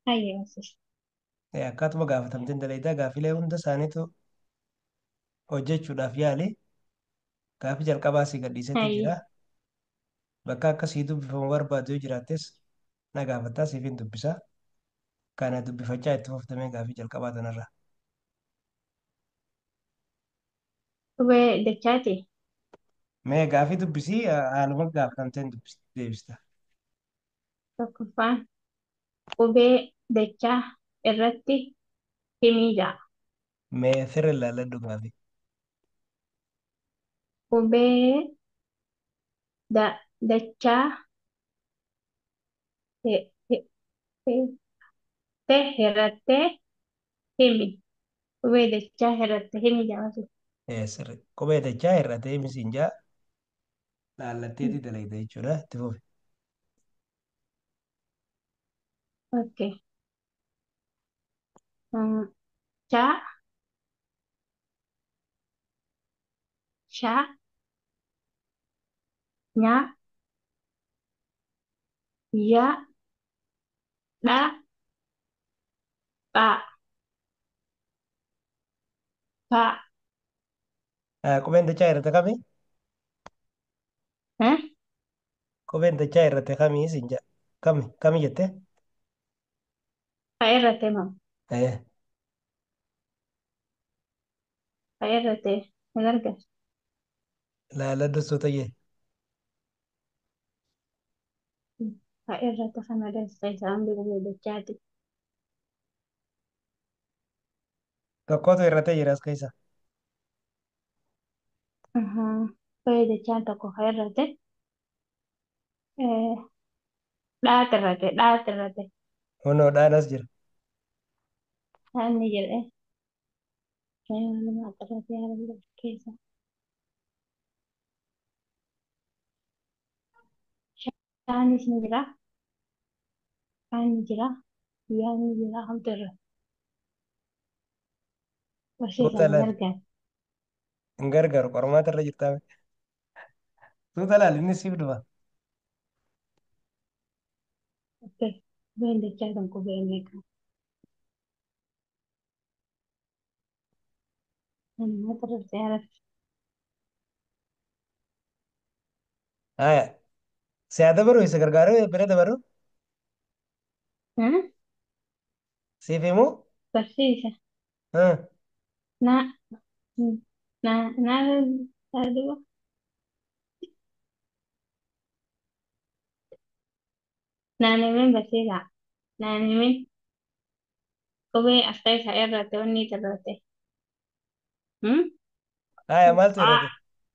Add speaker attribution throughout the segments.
Speaker 1: Hayyeesis.
Speaker 2: Akkaatuma gaafatamteen dalayidaa gaafilee hunda isaaniitu hojjechuudhaaf yaali. Gaafii jalqabaa si gadhiisetti
Speaker 1: Hayye.
Speaker 2: jira. Bakka akkasii dubbifamu barbaadu yoo jiraattes na gaafattaa siifin dubbisa. Kana dubbifachaa itti fuftamee gaafii jalqabaa tanarra.
Speaker 1: Qubee dachaati.
Speaker 2: Mee gaafii dubbisii haaluma gaafatamteen deebista.
Speaker 1: Tokkoffaan qubee dachaa irratti himii ja'a.
Speaker 2: Mee sirri ilaalladhu gaafii.
Speaker 1: Qubee dachaa he- he- he- hirrattee himi. Qubee dachaa hirrattee himi ja'a.
Speaker 2: Sirri qubee dachaa hir'atee misiin jaa laallatteetii dalayda jechuudha. Itti fufi.
Speaker 1: Okay. Cha, sha, nya, ya, da, ba, ba.
Speaker 2: Qubeen dachaa hir'ate kami?
Speaker 1: Eh?
Speaker 2: Qubeen dachaa hir'ate kamii isin jaa? Kami jettee?
Speaker 1: Ka irrate moo?
Speaker 2: Eh,
Speaker 1: Ka irrate agarga.
Speaker 2: laalladhu suutayyee.
Speaker 1: Ka irrate kana dasta isaan qubee dachaati.
Speaker 2: Tokkotu hir'atee jira as keessa.
Speaker 1: Qubee dachaan tokko ka irrate dhaat irrate dhaat irrate
Speaker 2: Hunoodhaan as jira.
Speaker 1: dhaanni jedhee nama irrate yaada keessa. Shaanis ni jira. Kaan ni jira. Guyyaan ni jira. Hamtu irra.
Speaker 2: Suuta
Speaker 1: Barsiisan
Speaker 2: laal.
Speaker 1: gargaara.
Speaker 2: Hin gargaaru qormaata irra jirtaa. Suuta laal inni siif dhufa.
Speaker 1: Okay. Qubeen dachaa kan qubee meeqa? Nama irratti yaada.
Speaker 2: Haya. Siyaa dabaru isa gargaaru bira dabaru. Siif himuu?
Speaker 1: Barsiisa.
Speaker 2: Hmm.
Speaker 1: Na, na, aduh, naanimin barsiisa. Naanimin qubee as keessa irratti wanni irratti.
Speaker 2: Haya maaltu
Speaker 1: Phaa.
Speaker 2: hir'ate?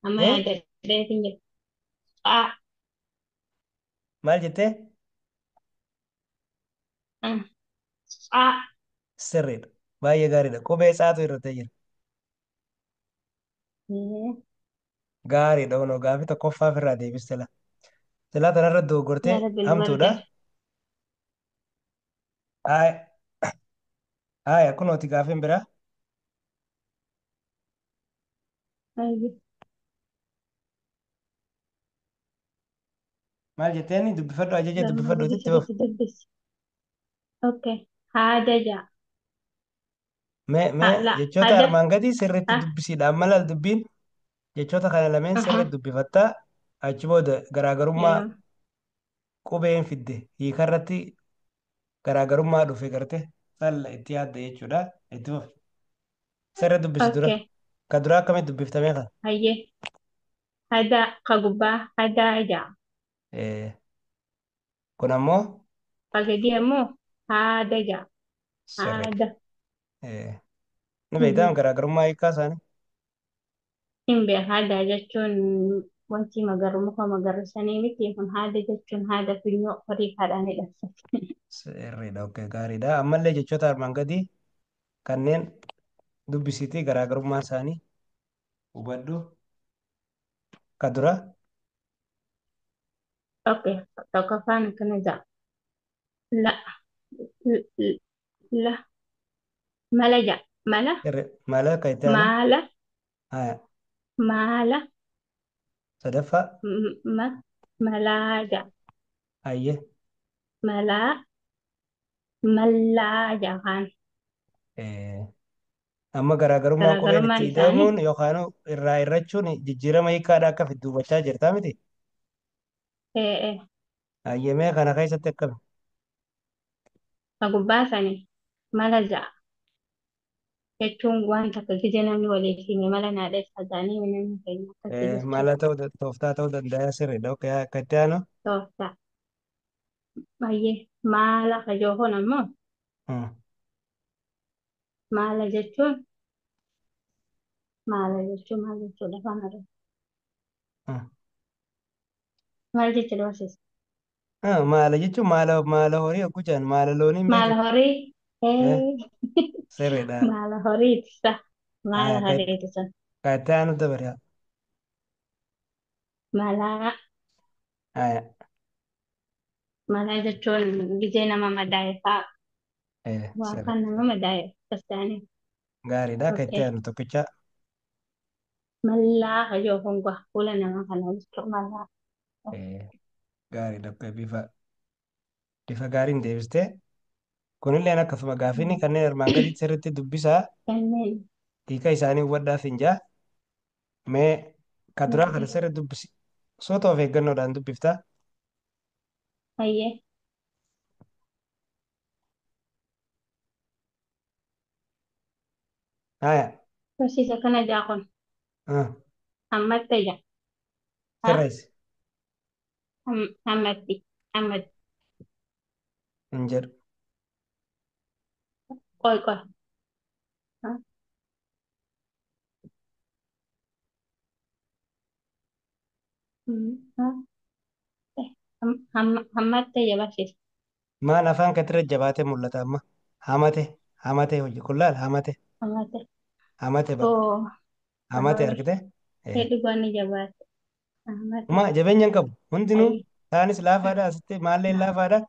Speaker 1: Amma
Speaker 2: Eh?
Speaker 1: yaadadheetiin jira. Phaa.
Speaker 2: Maal jettee?
Speaker 1: Phaa.
Speaker 2: Sirriidha. Baay'ee gaariidha. Qubee isaatu hir'atee jira. Gaariidha. Onoo gaafii tokkoffaaf irraa deebiste la. Silaa tanarra dogoggortee
Speaker 1: Yaada bil
Speaker 2: hamtuudha.
Speaker 1: gargaar.
Speaker 2: Haya. Haya kunooti gaafiin biraa. Maal jetteeni dubbifadhu ajaja dubbifadhuuti itti fufi.
Speaker 1: Sirriitti dubbisi. Okay. Haada ja'a.
Speaker 2: Mee
Speaker 1: La.
Speaker 2: jechoota
Speaker 1: Haada.
Speaker 2: armaan gadii sirriitti
Speaker 1: Ha.
Speaker 2: dubbisiidhaan mala dubbiin jechoota kana lameen sirriitti dubbifattaa achi booda garaagarummaa qubeen fidde hiikarratti garaagarummaa dhufe garte salla itti yaadda jechuudha. Itti fufi. Sirriitti dubbisi dura.
Speaker 1: Okay.
Speaker 2: Ka duraa akkamitti dubbiftamee kana?
Speaker 1: Hayyee. Haada ka gubbaa. Haada ja'a.
Speaker 2: Eh, Kun ammoo
Speaker 1: Ka gadii ammoo haada ja'a.
Speaker 2: sirriidha.
Speaker 1: Haada.
Speaker 2: Ni beektaa garaagarummaa hiikaa isaanii?
Speaker 1: Hin beeku haada jechuun wanti muka magariisanii miti kun haada jechuun haada funyoo horii haadhaanidha.
Speaker 2: Sirriidha. Okay, gaariidha. Ammallee jechoota armaan gadii kanneen dubbisiitii garaagarummaa isaanii hubadhu. Ka dura
Speaker 1: Okay, tokkoffaan akkana ja'a. La, la, mala ja'a. Mala,
Speaker 2: mala ka itti aanu.
Speaker 1: maala,
Speaker 2: Haya.
Speaker 1: maala,
Speaker 2: Sadaffaa.
Speaker 1: malaa ja'a.
Speaker 2: Hayyee.
Speaker 1: Malaa, mallaa jaakaan
Speaker 2: Eh, amma garaagarummaa qubeen
Speaker 1: garaagarummaan
Speaker 2: itti
Speaker 1: isaanii
Speaker 2: hidamuun yookaan irraa irrachuun jijjiirama hiikkaadha akka fiddu hubachaa jirtaa miti.
Speaker 1: ee
Speaker 2: Hayyamee kana keessatti akkami?
Speaker 1: ka gubbaa sanii mala ja'a jechuun waan takka gija namni waliif hime mala naadheessaa ta'anii namni keenya akkasii jechuudha.
Speaker 2: Maala ta'uu tooftaa ta'uu danda'a sirriidha. Okkee akka itti aanu.
Speaker 1: Tooftaa baay'ee maala kajoohon ammoo
Speaker 2: Hmm,
Speaker 1: maala jechuun maal jechuudha afaan oromoo
Speaker 2: hmm.
Speaker 1: maal jechuudha barsiisa.
Speaker 2: Maala jechuun maala horii yogguu jedhan maala looniin beektu.
Speaker 1: Maala horii
Speaker 2: Eh,
Speaker 1: ee
Speaker 2: sirriidha.
Speaker 1: maala horiiti sa maala
Speaker 2: Akka
Speaker 1: horiiti sun
Speaker 2: itti aanu dabare.
Speaker 1: malaa malaa jechuun gijee nama madaa'e fa'a waa kan
Speaker 2: Sirriidha.
Speaker 1: nama madaa'e akkas ta'anii
Speaker 2: Gaariidha. Akka itti
Speaker 1: okkee
Speaker 2: aanu tokkicha.
Speaker 1: mallaa kajoohon gwa fuula nama kana jechuudha mallaa.
Speaker 2: Eh, Gaariidha. Akka bifa gaariin deebistee. Kunilleen akkasuma gaaffiin kanneen armaan gaditti sirriitti dubbisaa
Speaker 1: Kanneen
Speaker 2: hiika isaanii hubadhaaf hin jaa. Mee ka duraa kana
Speaker 1: nuti
Speaker 2: sirri dubbisi. Soota of eeggannoodhaan dubbiftaa.
Speaker 1: baay'ee
Speaker 2: Haaya.
Speaker 1: barsiisa kana jaakon hammatti ija ha
Speaker 2: Sirreessi.
Speaker 1: hammatti hammatti
Speaker 2: Hin jedhu.
Speaker 1: qoy qoy ha ha hammatti ija barsiisa
Speaker 2: Maan afaan keetirra jabaatee mul'ata amma. Hamate. Hamate hojii kun laal hamate.
Speaker 1: hammatti
Speaker 2: Hamate bakka.
Speaker 1: oo
Speaker 2: Hamate argite.
Speaker 1: heddu goonni jabaate hammatti
Speaker 2: Jabeenya hin qabu. Hundinuu
Speaker 1: baay'ee
Speaker 2: isaanis laafaadha. Asitti maalleen laafaadha.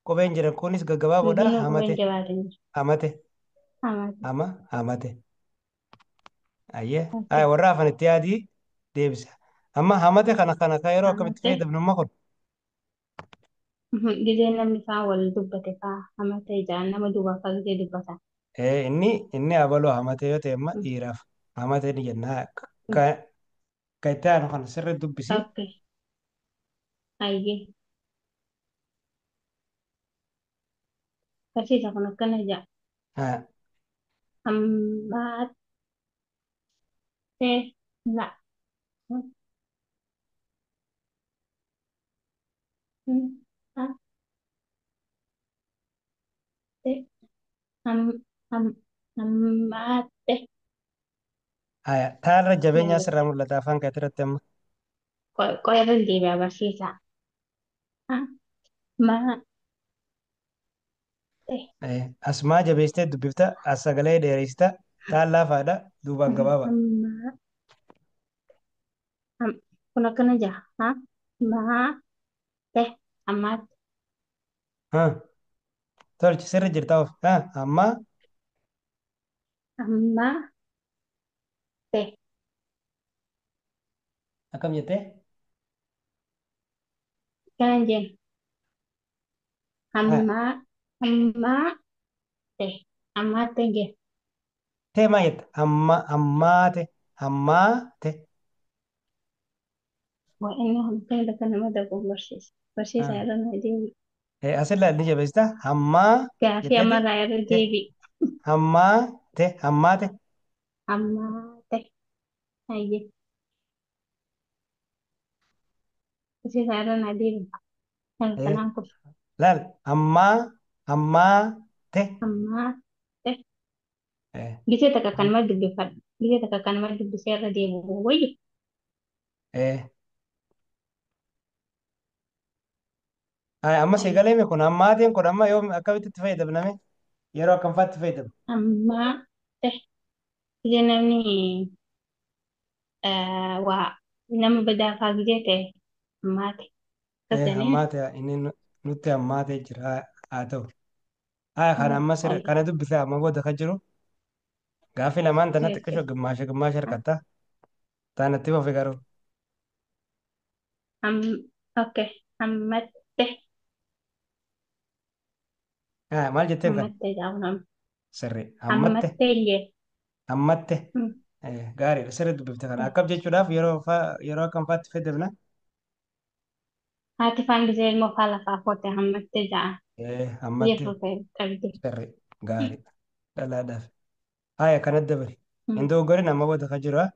Speaker 2: Qubeen jiran kunis gaggabaaboodha.
Speaker 1: hundinuu qubeen
Speaker 2: Hamate.
Speaker 1: jabaate jiru
Speaker 2: Hamate.
Speaker 1: hammatti
Speaker 2: Hamate. Ayyee.
Speaker 1: okkee
Speaker 2: Warra hafan itti yaadii deebisa. Amma hamate kana yeroo akkamitti
Speaker 1: hammatti
Speaker 2: fayyadamnu amma kun.
Speaker 1: gizee namni faa wal dubbate faa hammatti ijaan nama duuba faa gizee dubbatan.
Speaker 2: Inni abaloo hamate yoo ta'e amma dhiiraaf hamate ni jenna. Ka itti aanu kana sirri dubbisi.
Speaker 1: Okkee baay'ee barsiisa kun akkana ija
Speaker 2: Haa,
Speaker 1: hammatti la hammaate
Speaker 2: Taarra jabeenyaa
Speaker 1: malee
Speaker 2: sirraa mul'ata afaan kee irratti amma.
Speaker 1: qoyarra deebi'a barsiisaa hammaate
Speaker 2: Asmaa jabeessitee dubbifta. As sagalee dheereessita. Taan laafaadha. Duubaan gabaaba.
Speaker 1: hammaa kun akkana jira hammaate hammaate
Speaker 2: Haa, tolchi sirri jirta of. Amma
Speaker 1: hammaate
Speaker 2: akkam jettee?
Speaker 1: kanan jeen
Speaker 2: Haa,
Speaker 1: hammaate hammaate jeen
Speaker 2: tee maa jetta? Ammaate. Ammaate.
Speaker 1: waa inni hundee bakka nama darbuun barsiisa barsiisa irra na deebi
Speaker 2: Asirraa ni jabeessita. Ammaa
Speaker 1: gaafii
Speaker 2: jetteeti.
Speaker 1: ammarraa irra
Speaker 2: Te.
Speaker 1: deebi
Speaker 2: Ammaate. Ammaate.
Speaker 1: hammaate hayyee barsiisa irra na deebi kan
Speaker 2: Eh,
Speaker 1: kanaan kun
Speaker 2: Laal. Ammaate.
Speaker 1: hammaate
Speaker 2: Eh,
Speaker 1: gisee takka kanuma dubbifadha gisee takka kanuma dubbisee irra deebi'u wayyu
Speaker 2: eh. Amma sagalee kun ammaatiin kun amma yoo akkamitti itti fayyadamname yeroo akkamfaatti fayyadamu.
Speaker 1: hammaate gisee namni waa nama badaa faa gisee ta'e hammaate akkas jedhanii
Speaker 2: Hammaate inni nutti hammaatee jira. Haa ta'u. Kana amma
Speaker 1: hayyee
Speaker 2: kana dubbisa amma booda kan jiru gaaffii lamaan tanatti
Speaker 1: okkee
Speaker 2: xiqqishoo gimmaasha harkatta. Taanatti ofi garuu.
Speaker 1: okkee hammatte
Speaker 2: Maal jetteen kan?
Speaker 1: Hammattee jaa kun
Speaker 2: Sirri. Hammatte.
Speaker 1: hammattee hin jee.
Speaker 2: Hammatte.
Speaker 1: Hmm.
Speaker 2: Gaariidha. Sirri dubbifte kana.
Speaker 1: Eh,
Speaker 2: Akkam jechuudhaaf yeroo akkam faatti fayyadamna?
Speaker 1: Haati faan gisee ilmoo faa lafaa koote hammattee jaa. Biyya
Speaker 2: Hammatte.
Speaker 1: fufee qabdi.
Speaker 2: Sirri. Gaariidha. Dhalaadhaaf. Haaya kanatti dabali.
Speaker 1: Hmm.
Speaker 2: Hin doggorin amma booda ka jiru.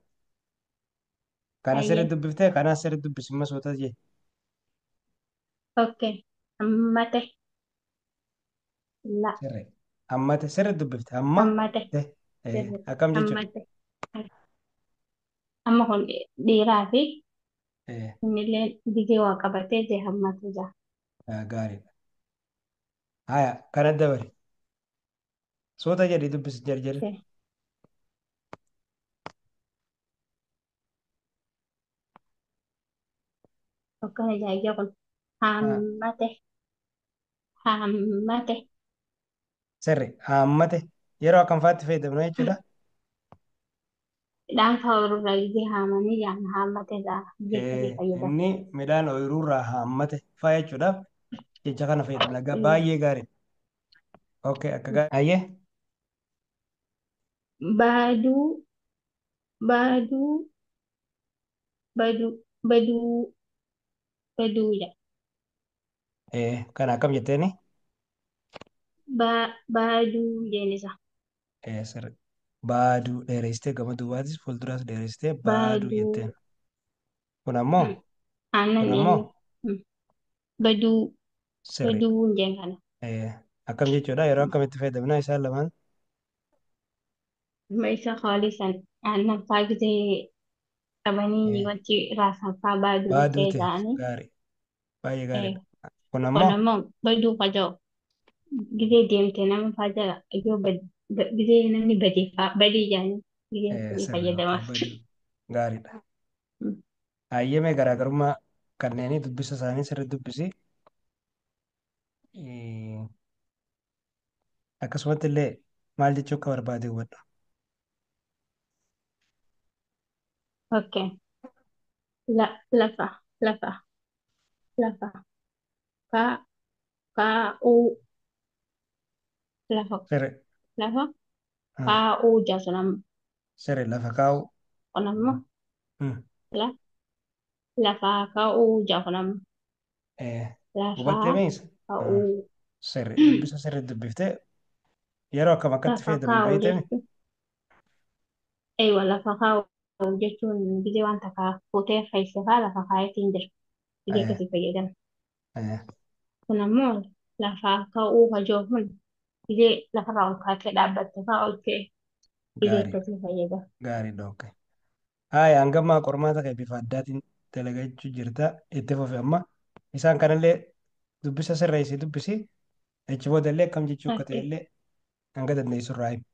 Speaker 2: Kana sirri
Speaker 1: Ayyee.
Speaker 2: dubbiftee kana sirri dubbisimma soota jee.
Speaker 1: Okay. Hammate. La.
Speaker 2: Sirri. Hammate sirri dubbifte. Amma.
Speaker 1: Hammate.
Speaker 2: Te.
Speaker 1: Sirri.
Speaker 2: Akkam jechuudha.
Speaker 1: Hammate. Amma kun dhiiraa fi
Speaker 2: Eh,
Speaker 1: innillee gisee waa qabatee jee hammate jaa.
Speaker 2: Gaariidha. Haaya kanatti dabali. Soota jedhi dubbisi jarjari.
Speaker 1: Okay. Akkana jaayyaa kun hammate. Hammate.
Speaker 2: Sirri. Hammate. Yeroo akkam faatti fayyadamna jechuudha.
Speaker 1: Midhaan fa'aa irraa gisee haamanii jaan hammate jaa. Gisee sadii fayyadamu.
Speaker 2: Inni midhaan ooyiruurraa hammate fa'a jechuudhaaf jecha kana fayyadamna.
Speaker 1: Ayyee.
Speaker 2: Baay'ee gaariidha. Okay, akka gaarii. Ayyee.
Speaker 1: Baaduu. Baaduu. Baduu. Baduu. Baduu jaa.
Speaker 2: Kana akkam jetteeni?
Speaker 1: Baaduu jeenisa.
Speaker 2: Sirri. Baaduu dheeressitee gama duubaatis fuulduras dheeressitee baaduu jetteen.
Speaker 1: Baaduu.
Speaker 2: Kun ammoo
Speaker 1: Aannan
Speaker 2: kun ammoo
Speaker 1: eenyu. Baduu.
Speaker 2: sirri.
Speaker 1: Baduu jeen kana.
Speaker 2: Akkam jechuudha yeroo akkamitti fayyadamna isaan lamaan
Speaker 1: Amma isa qaalisan aannan fa'aa gisee qabanii
Speaker 2: eh,
Speaker 1: wanti raasan fa'aa baaduu
Speaker 2: baaduu
Speaker 1: dhufee
Speaker 2: ta'e
Speaker 1: ja'anii.
Speaker 2: gaarii baay'ee gaariidha. Kun
Speaker 1: Kun
Speaker 2: ammoo
Speaker 1: ammoo baduu faja'u. Gisee deemtee nama fa'aa jala yoo gisee namni badii fa'aa badii ja'anii gisee sadii
Speaker 2: sirri
Speaker 1: fayyadaman.
Speaker 2: baduu gaariidha. Hayyamee garaagarummaa kanneenii dubbisa isaanii sirri dubbisi. Akkasumatti illee maal jechuu akka barbaade hubadhu.
Speaker 1: Okay. Lafa. Lafa. Lafa. Kaa. Kaa'uu. Lafa.
Speaker 2: Sirri
Speaker 1: Lafa.
Speaker 2: ah,
Speaker 1: Kaa'uu jaasunam.
Speaker 2: sirri lafa kaa'u.
Speaker 1: Kun ammoo
Speaker 2: Hmm.
Speaker 1: lafaa ka'uu jaafunam.
Speaker 2: Hubattee
Speaker 1: Lafaa
Speaker 2: meesa?
Speaker 1: ka'uu.
Speaker 2: Sirri dubbisa sirri dubbiftee yeroo akkam akkatti
Speaker 1: Lafa
Speaker 2: fayyadamnu
Speaker 1: kaa'uu
Speaker 2: beektee?
Speaker 1: jechuun. Eeywa lafa kaa'uu jechuun gisee wanta fuutee fe'ise fa'aa lafa kaa'eetiin jira. Gisee
Speaker 2: Eh,
Speaker 1: akkasii fayyadama.
Speaker 2: eh,
Speaker 1: Kun ammoo lafa ka'uu hajoo kun gisee lafarraa ol kaatee dhaabbatte fa'aa ol ka'e gisee
Speaker 2: Gaarii
Speaker 1: akkasii fayyadama.
Speaker 2: gaariidha. Okay. Haaya hangammaa qormaata kee bifa addaatiin dalagachuu jirta itti fufi amma isaan kanallee dubbisa sirreessii dubbisi achi boodallee akkam jechuu akka
Speaker 1: Okay.
Speaker 2: ta'ellee hanga dandeessu irraa himi.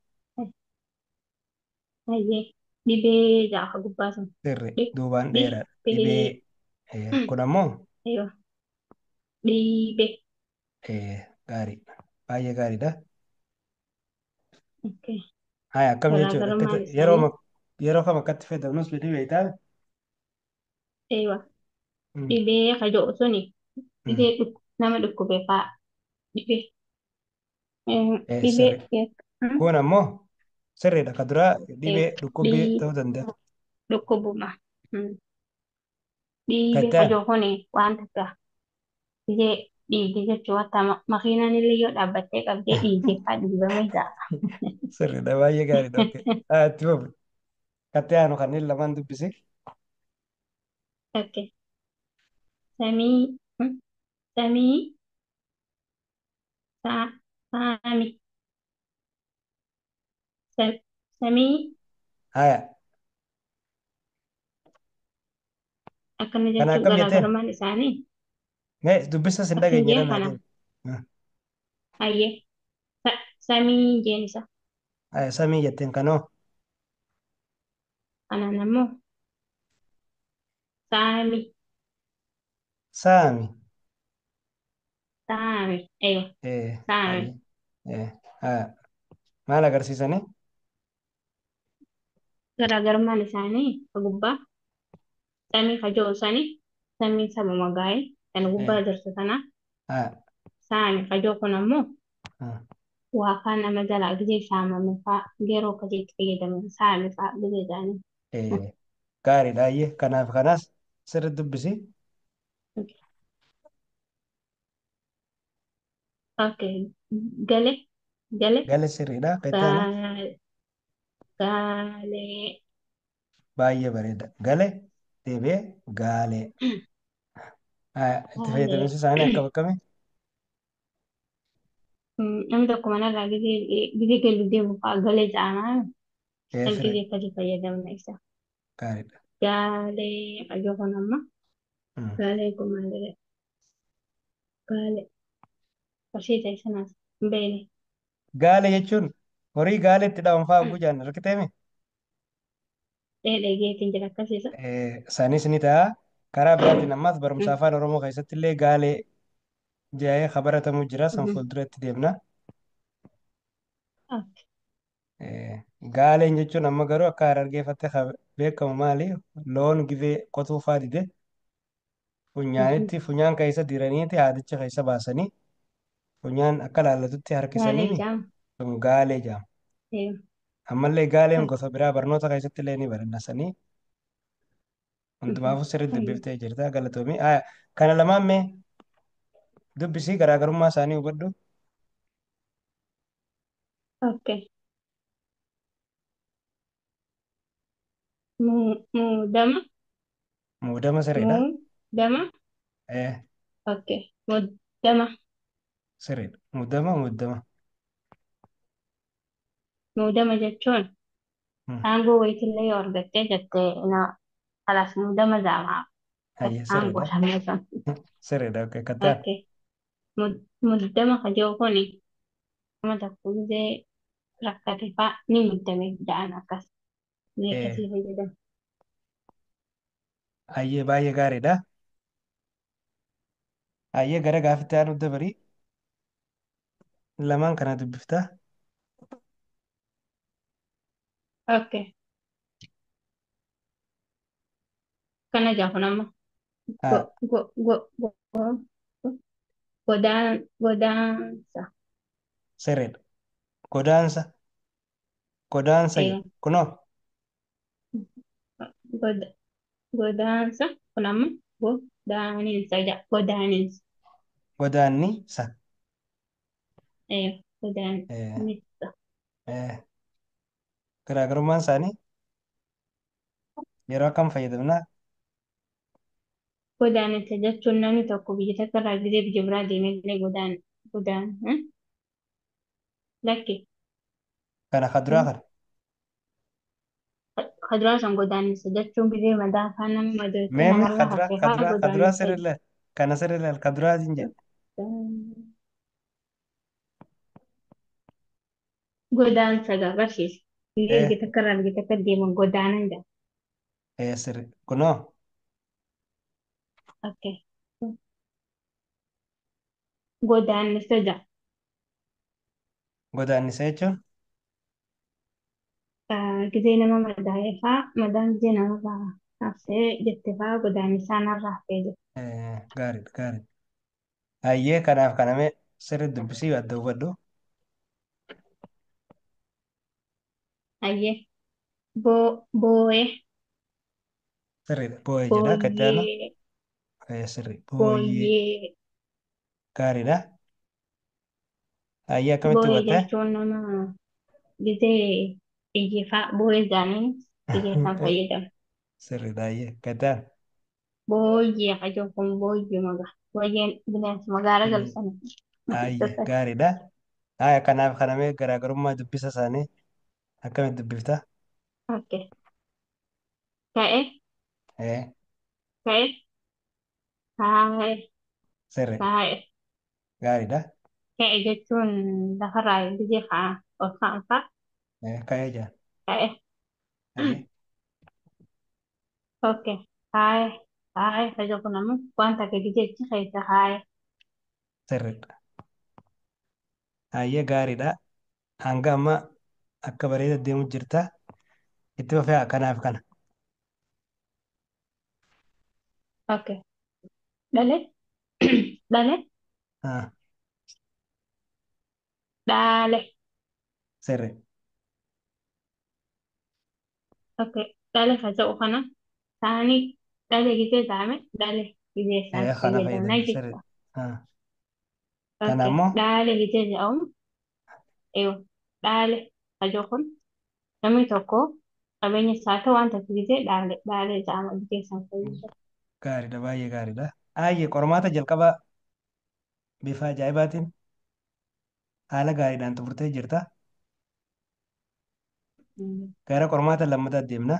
Speaker 1: Hayyee dhibee gaafa gubbaa sun.
Speaker 2: Sirri
Speaker 1: Dhib
Speaker 2: duubaan dheeraadha.
Speaker 1: dhibee.
Speaker 2: Dhibee kun ammoo
Speaker 1: Eeywa dhibee.
Speaker 2: gaariidha. Baay'ee gaariidha.
Speaker 1: Okay.
Speaker 2: Haaya akkam jechuudha.
Speaker 1: Garaagarummaan isaanii.
Speaker 2: Yeroo kam akkatti fayyadamnus fedhii beektaa?
Speaker 1: Eeywa
Speaker 2: Mm,
Speaker 1: dhibee hajoo suni
Speaker 2: mm.
Speaker 1: dhibee nama dhukkube fa'aa dhibee. Dhibee.
Speaker 2: Sirri. Kun ammoo sirriidha. Ka duraa dhibee dhukkubbii
Speaker 1: Dhibee
Speaker 2: ta'uu danda'a.
Speaker 1: dhukkubuma.
Speaker 2: Ka
Speaker 1: Dhibee
Speaker 2: itti aanu
Speaker 1: hajoo kuni waan takka dhibee dhiigee jechuu hatta makiinaan illee yoo dhaabbattee qabdee dhiigee fa'aa dhiibamee ta'a.
Speaker 2: sirriidha. Baay'ee gaariidha. Okay. Itti fufi. Ka itti aanu kanneen lamaan dubbisi.
Speaker 1: Okay. Samii. Samii. Saami. Samii.
Speaker 2: Haaya.
Speaker 1: Akkana
Speaker 2: Kana
Speaker 1: jechuun
Speaker 2: akkam jetteen?
Speaker 1: garaagarummaan isaanii.
Speaker 2: Dubbisa sin
Speaker 1: Akkan
Speaker 2: dhageenye
Speaker 1: jee
Speaker 2: danaa
Speaker 1: kana.
Speaker 2: deemu.
Speaker 1: Hayyee. Samii jeenisa.
Speaker 2: Haaya samii jetteen kanoo.
Speaker 1: Kanaan ammoo saami.
Speaker 2: Saami.
Speaker 1: Saami. Eeywa. Saami.
Speaker 2: Haaya. Haaya. Maal agarsiisanii?
Speaker 1: Garaagarummaan isaanii gubbaa samii hajoo sanii samii sabuma gaa'ee kan gubbaa jirtu kana
Speaker 2: Haaya.
Speaker 1: saami hajoo kun ammoo
Speaker 2: Ah,
Speaker 1: waa kaan nama jalaa gizee saamame fa'aa yeroo akkasiitti fayyadaman saame fa'aa gizee isaanii.
Speaker 2: eh, gaariidha. Ayyee kanaaf kanas sirriitti dubbisi.
Speaker 1: Okay. Gale, gale,
Speaker 2: Gale sirriidha. Qixxaana
Speaker 1: ga- gale.
Speaker 2: baay'ee bareeda. Gale deebi'ee gaalee. Itti
Speaker 1: Gale.
Speaker 2: fayyadamiinsi isaanii akkam akkami?
Speaker 1: Namni tokko manarraa gizee galuu deemu fa'aa galee caamaa gizee
Speaker 2: Sirriidha.
Speaker 1: akkasii fayyadamna isa.
Speaker 2: Gaariidha.
Speaker 1: Gaalee ajoo kun amma
Speaker 2: Mm.
Speaker 1: gaalee kun maal jedhee gaalee barsiisa sanaas hin beekne.
Speaker 2: Gaale jechuun horii gaale itti dhawan fa'aa gujaan harkiteemi.
Speaker 1: Dheedhee geetiin jira akkasiisa.
Speaker 2: Sanis ni ta'a. Karaa biraatiin ammas barumsa afaan Oromoo keessatti illee gaalee jedhee kabaratamuu jira. San fuulduratti deemna. Gaaleen jechuun amma garuu akka harargeeffatte beekamu maali? Loon gizee qotuu fa'aa dide funyaanitti funyaan keessa diraniiti haadicha keessa baasanii funyaan akka laallatutti
Speaker 1: Gaalee
Speaker 2: harkisaniini
Speaker 1: jaam.
Speaker 2: sun gaalee jedhama. Ammallee gaaleen gosa biraa barnoota keessatti illee ni barannasanii hundumaafuu sirriitti dubbiftee jirta galatoomii. Kana lamaan mee dubbisii garaagarummaa isaanii hubadhu.
Speaker 1: Okay. Muudama,
Speaker 2: Muudama sirriidha.
Speaker 1: muudama.
Speaker 2: Eh,
Speaker 1: Okay. Muudama,
Speaker 2: Sirriidha. Muudama.
Speaker 1: muudama jechuun
Speaker 2: Hmm.
Speaker 1: aangoo wayitillee yoo argattee jettee na alas muudama zaamaa
Speaker 2: Ayyee
Speaker 1: aangoo
Speaker 2: sirriidha.
Speaker 1: samee sun.
Speaker 2: Sirriidha. Kattaan.
Speaker 1: Okay. Muudama kajoo kuni nama tokko gisee rakkate fa'aa ni muudame jedhan akkas. Ni
Speaker 2: Eh,
Speaker 1: akkasii fayyadamu.
Speaker 2: Ayyee baay'ee gaariidha. Ayyee gara gaafitti aanu dabarii lamaan kana dubbifta.
Speaker 1: Okay. Kana jaafu nama
Speaker 2: Ah,
Speaker 1: godaansa.
Speaker 2: Sirriidha. Godaansa. Godaansa jedha.
Speaker 1: Eh,
Speaker 2: Kunoo.
Speaker 1: god- Godaansa kun amma godaaniinsa jedha. Godaaniinsa.
Speaker 2: Godaannisa. Eh,
Speaker 1: Godaaniinsa.
Speaker 2: eh, Garaagarummaan isaanii yeroo akkam fayyadamna?
Speaker 1: Godaansa jechuun namni tokko biyya takka irraa gisee biyya biraa deemee lakki
Speaker 2: Kana kaduraa kana.
Speaker 1: kaduraa san godaansa jechuun gisee madaa afaan nama madootee
Speaker 2: Meemmi
Speaker 1: namarraa hafee fa'aa
Speaker 2: kaduraa
Speaker 1: godaansa
Speaker 2: sirriillee. Kana sirriillee kaduraatiin jedha.
Speaker 1: godaansa agarsiisa. Gisee
Speaker 2: Eh,
Speaker 1: biyya takka irraa biyya takka deeman godaanan jedha.
Speaker 2: Sirri. Kunoo.
Speaker 1: Okay. Godaannisa jedha.
Speaker 2: Godaannisa jechuun
Speaker 1: Gisee nama madaa'ee fa'aa madaan gisee namarraa hafee jette fa'aa godaannisaa narraa hafee jette.
Speaker 2: gaariidha. Ayyee kanaaf kaname sirriitti dubbisii adda hubadhu.
Speaker 1: Ayyee boo'ee
Speaker 2: Sirriidha. Boo'ee jedha. Kaddaanu.
Speaker 1: booyyee
Speaker 2: Sirri. Booyyee.
Speaker 1: booyyee
Speaker 2: Gaariidha. Ayyee akkamitti
Speaker 1: boo'ee
Speaker 2: hubatte?
Speaker 1: jechuun nama gisee iyyeefaa boo'ee jaaniin iyyeefaan fayyadamu.
Speaker 2: Sirriidha. Ayyee kaddaan.
Speaker 1: Booyyee qajoon kun booyyee booyyeen bineensa magaala galchanii.
Speaker 2: Ayyee gaariidha. Kanaaf kaname garaagarummaa dubbisa isaanii akkamitti dubbifta?
Speaker 1: Okay. Ka'e
Speaker 2: Eh,
Speaker 1: ka'e kaa'e
Speaker 2: Sirri.
Speaker 1: kaa'e
Speaker 2: Gaariidha.
Speaker 1: ka'e jechuun lafarraa gisee fa'aa ol ka'an fa'aa
Speaker 2: Ka'ee jira.
Speaker 1: ka'e.
Speaker 2: Ayyee.
Speaker 1: Okay. Kaa'e kaa'e qajoo kun ammoo wanta gadi jechi keessa kaa'e.
Speaker 2: Sirriidha. Ayyee gaariidha. Hanga amma akka bareeda deemu jirta. Itti fufee kanaaf kana.
Speaker 1: Okay. Dhale dhale
Speaker 2: Ah,
Speaker 1: Dale.
Speaker 2: Sirri.
Speaker 1: Oke. Dale faca'u kana. Isaanii dale gisee taa'ame dale giseessaaf
Speaker 2: Kana
Speaker 1: fayyadamna
Speaker 2: fayyadamna sirri.
Speaker 1: jechuudha.
Speaker 2: Ah. Kana
Speaker 1: Oke.
Speaker 2: ammoo
Speaker 1: Dale gisee jedhamu. Eeyyuu. Dale faca'u kun namni tokko qabeenya isaa ta'u waan tokko gisee dale jedhama giseessaaf fayyadamu.
Speaker 2: gaariidha baay'ee gaariidha. Aayye qormaata jalqabaa bifa ajaa'ibaatiin haala gaariidhaan xumurtee jirta. Gara qormaata lammataa deemna.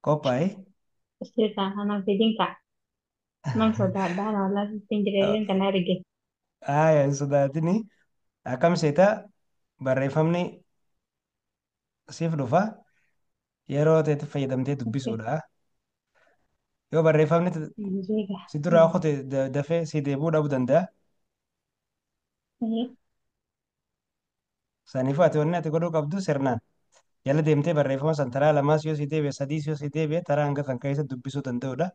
Speaker 2: Qophaa'e.
Speaker 1: Sirriidhaan kanaan fedhiin ka'a. Nam sodaadhaan wallaahi ittiin jireenya kana arge.
Speaker 2: Aayya hin sodaatini. Akkam seetaa barreeffamni siif dhufa yeroo ta'etti fayyadamtee
Speaker 1: Oke.
Speaker 2: dubbisuudha. Yoo barreeffamni
Speaker 1: Jeega.
Speaker 2: si duraa kute dafee si deebi'uu dhabuu danda'a. Saniifuu ati wanni ati godhuu qabdu sirnaan. Jala deemtee barreeffama san taraa lamaas yoo si deebi'e sadiis yoo si deebi'e taraa hanga kan keessa dubbisuu danda'udha.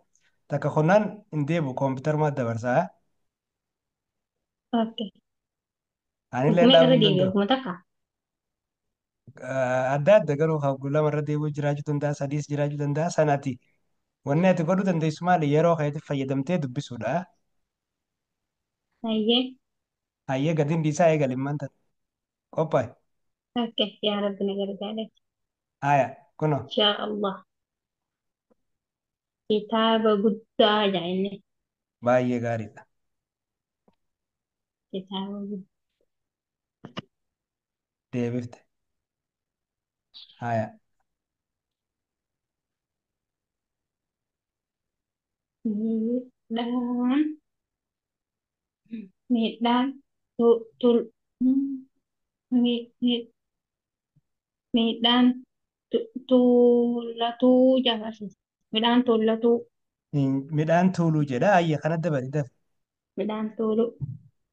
Speaker 2: Takka qonnaan hin deebi'u kompiitaruma dabarsaa.
Speaker 1: Oke.
Speaker 2: Anillee
Speaker 1: Hukumee
Speaker 2: dhaabuu
Speaker 1: irra
Speaker 2: hin
Speaker 1: deebi'e
Speaker 2: danda'u.
Speaker 1: hukuma takka.
Speaker 2: Adda adda garuu haguu lamarra deebi'uu jiraachuu danda'a sadiis jiraachuu danda'a sanati. Wanni ati godhuu dandeessu maali yeroo keetti fayyadamtee dubbisuudha.
Speaker 1: Ayyee.
Speaker 2: Hayyee gadiin dhiisaa eegalimmaan ta'a. Qophaa'e.
Speaker 1: Oke. Yaa Rabbi na gargaare.
Speaker 2: Haaya kunoo
Speaker 1: Inshaa Allah. Kitaaba guddaa jaa'inne.
Speaker 2: baay'ee gaariidha.
Speaker 1: Kitaaba guddaa.
Speaker 2: Deebifte. Haaya.
Speaker 1: Miidhaan. Miidhaan. Tul. Miidhaan tuulatuu jaarsiisa. Midhaan tuulatuu.
Speaker 2: Midhaan tuuluu jedha. Hayya kana dabali dafi.
Speaker 1: Midhaan tuuluu.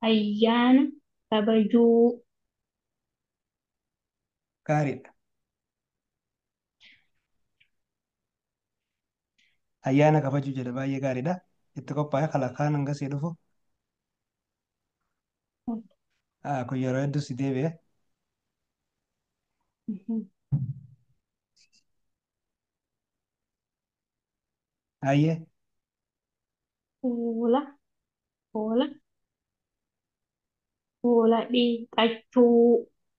Speaker 1: Ayyaana kabajuu.
Speaker 2: Gaariidha. Ayyaana kabajuu jedha baay'ee gaariidha. Itti qophaa'e kalaqaan hangasii dhufu. Kun yeroo hedduu si deebi'e. Hayyee
Speaker 1: Fuula. Fuula. Fuula dhiqachuu.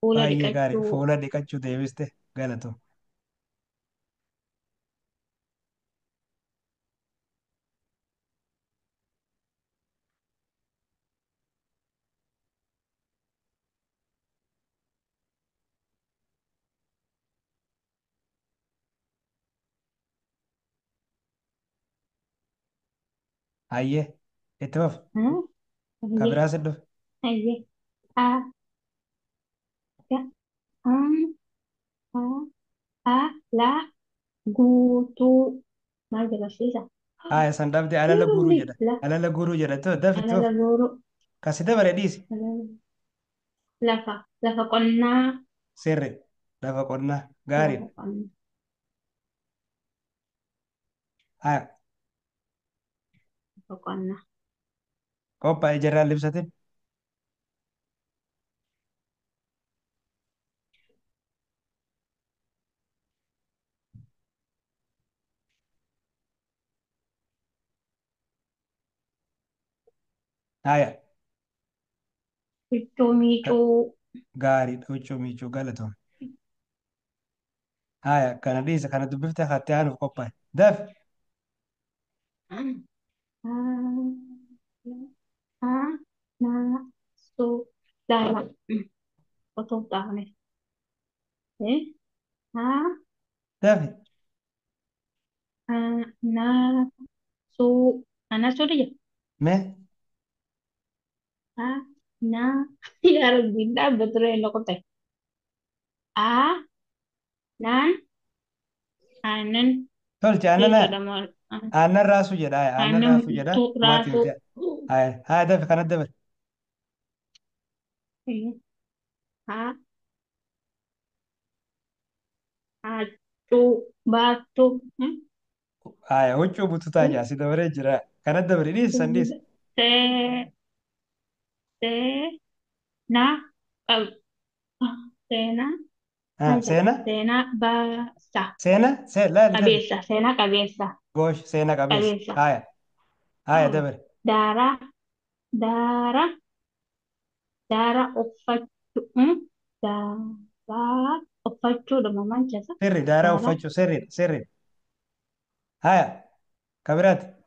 Speaker 1: Fuula
Speaker 2: baay'ee gaarii.
Speaker 1: dhiqachuu.
Speaker 2: Fuula dhiqachuu deebiste galatu. Hayyee itti fufi. Kan
Speaker 1: Ayyee.
Speaker 2: biraas dhufe.
Speaker 1: Ayyee. A. Ga. An. A. A. La. Guutuu. Maal jedhasiisa?
Speaker 2: Haaya san dhabde alala guuruu
Speaker 1: Guurii.
Speaker 2: jedha.
Speaker 1: La.
Speaker 2: Alala guuruu jedha. Dafi itti
Speaker 1: Alala
Speaker 2: fufi.
Speaker 1: guuruu.
Speaker 2: Kasi dabare dhiisi.
Speaker 1: Lafa. Lafa qonnaa.
Speaker 2: Sirri. Lafa qonnaa.
Speaker 1: Lafa
Speaker 2: Gaariidha.
Speaker 1: qonnaa.
Speaker 2: Haaya
Speaker 1: Lafa qonnaa.
Speaker 2: qophaa'e jarraan libsatin. Haaya
Speaker 1: Miicuu miicuu.
Speaker 2: gaariidha. Huccuu miicuu galatoon. Haaya kana dhiisa kana dubbifte hattee aanuuf qophaa'e. Dafi.
Speaker 1: Naa su lama otoo taane haa
Speaker 2: Dafi.
Speaker 1: naa su ana su dia
Speaker 2: Mee.
Speaker 1: haa naa ya Rabbi dhaabbatu ture lokote naan aannan
Speaker 2: Tolche aannan
Speaker 1: jedhama
Speaker 2: aannan raasuu jedha. Aannan
Speaker 1: aannan
Speaker 2: raafuu jedha. Kumaatti
Speaker 1: raafuu
Speaker 2: miti. Haaya dafi kanatti dabale.
Speaker 1: haa haacuu baattuu
Speaker 2: Haaya huccuu bututaa jaasi dabaree jira. Kanatti dabale dhiisi san dhiisi.
Speaker 1: see see qab- seenaa
Speaker 2: ها
Speaker 1: maal jedha
Speaker 2: سينا
Speaker 1: seenaa baasa
Speaker 2: لا الجد
Speaker 1: qabeessa seenaa qabeessa
Speaker 2: جوش سينا قبيس
Speaker 1: qabeessa
Speaker 2: هاي دبر
Speaker 1: daaraa daara daara uffachuu daaraa uffachuudha manchasa
Speaker 2: سري دارا
Speaker 1: daara
Speaker 2: وفتشو سري هاي كبرات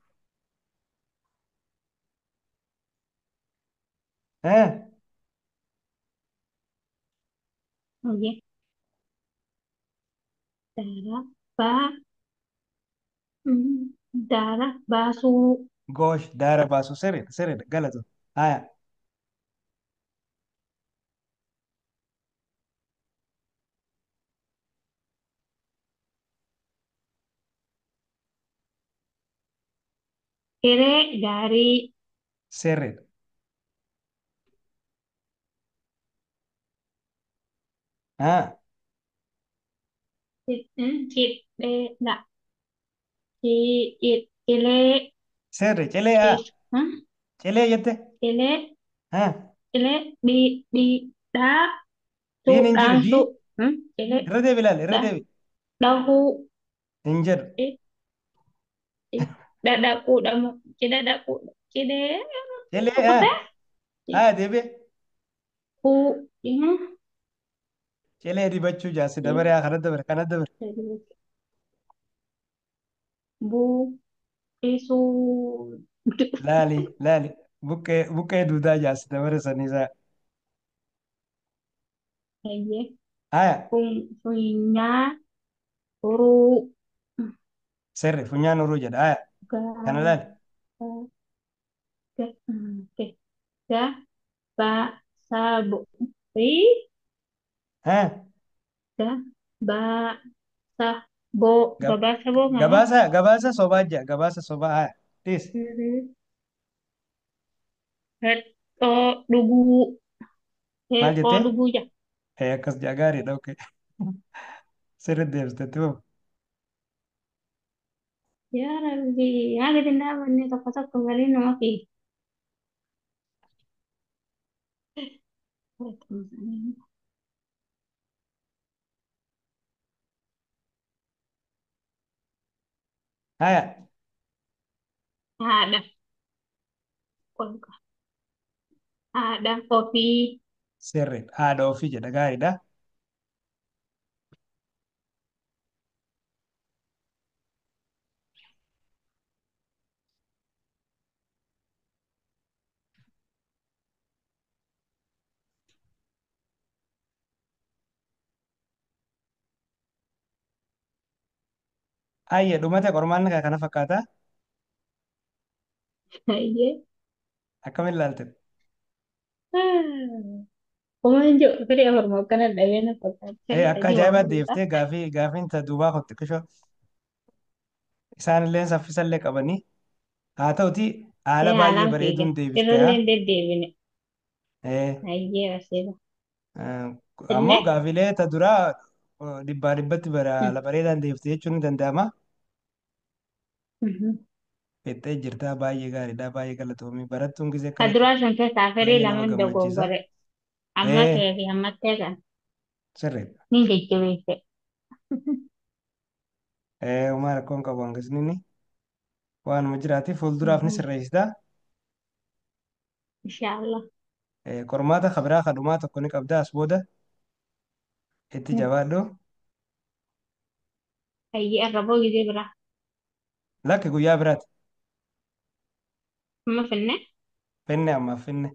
Speaker 2: ها
Speaker 1: hojii daara baa daara baasuu
Speaker 2: جوش دارا باسو سري غلطو هاي
Speaker 1: hiree gaarii
Speaker 2: سري ها
Speaker 1: hidheedha cilee
Speaker 2: سري چلي چلي جت
Speaker 1: cilee
Speaker 2: ها
Speaker 1: cilee dhaa
Speaker 2: دين انجر
Speaker 1: suudhaansu
Speaker 2: دي
Speaker 1: cilee
Speaker 2: ردي بلال ردي
Speaker 1: dhahuu
Speaker 2: انجر
Speaker 1: dhadhaquudha cidhadhaquudha cidhee
Speaker 2: چلي
Speaker 1: kutee
Speaker 2: ها ديبي
Speaker 1: kuu
Speaker 2: چلي دي بچو جاسي دبر يا خرد دبر كان دبر
Speaker 1: buqqisuu
Speaker 2: لا لي بوكي دودا جاسي دبر سنيسا
Speaker 1: hayyee
Speaker 2: هاي
Speaker 1: funyaa uruu
Speaker 2: سري فنيان وروجد هاي كان
Speaker 1: gaa
Speaker 2: لا
Speaker 1: gaa gabaasaboo fi
Speaker 2: ها
Speaker 1: gabaasaboo
Speaker 2: Gab-
Speaker 1: gabaasaboo mama
Speaker 2: gabaasa sobaa jira gabaasa sobaa haa dhiis
Speaker 1: heddoo dhuguu
Speaker 2: maal
Speaker 1: heddoo
Speaker 2: jettee
Speaker 1: dhuguu jira
Speaker 2: akkas jaa gaariidha oke sirri deebitetti hoo
Speaker 1: yaa rabbi haa gadi hin dhaabanne tokko tokko galii nama fi
Speaker 2: haya
Speaker 1: haadha kolka haadha ofii
Speaker 2: sirri haadha ofii jedha gaariidha ayye dhumate qormaanni kaa kana fakkaata
Speaker 1: hayyee
Speaker 2: akkamiin ilaalte
Speaker 1: Kumaan jiru firii afurmoo akkana dhabee na fakkaata
Speaker 2: akka
Speaker 1: adii waan
Speaker 2: ajaa'ibaa
Speaker 1: fuudhaa
Speaker 2: deeftee gaafiin ta duubaa kotte qishoo isaan illee saffisallee qabanii haa ta'uti haala baay'ee
Speaker 1: haalaan fiiga
Speaker 2: bareeduun deebiste haa
Speaker 1: irrallee hin deddeebine
Speaker 2: Eh,
Speaker 1: hayyee asiidha
Speaker 2: ammoo
Speaker 1: illee
Speaker 2: gaafilee ta duraa dhibbaa dhibbatti haala bareedaan deebiste jechuun ni danda'ama Fixxee jirtaa baay'ee gaariidha baay'ee galatoomii barattuun gisee akkanatti
Speaker 1: kaduraa sun keessaa firii
Speaker 2: baay'ee nama
Speaker 1: lama
Speaker 2: gammachiisa.
Speaker 1: dogoggore amma
Speaker 2: Ee
Speaker 1: ta'ee fi ammattee kan
Speaker 2: sirriidha.
Speaker 1: ni jajjabeesse
Speaker 2: Uumaa rakkoon qabu hanqisni waanuma jiraati fuulduraaf ni sirreessita.
Speaker 1: inshaallah
Speaker 2: Qormaata kabiraa kadhumaa tokko ni qabda as booda itti jabaadhu.
Speaker 1: hayyee arraboo gisee biraa
Speaker 2: Lakki guyyaa biraati
Speaker 1: amma finne
Speaker 2: finne ammaaf finne.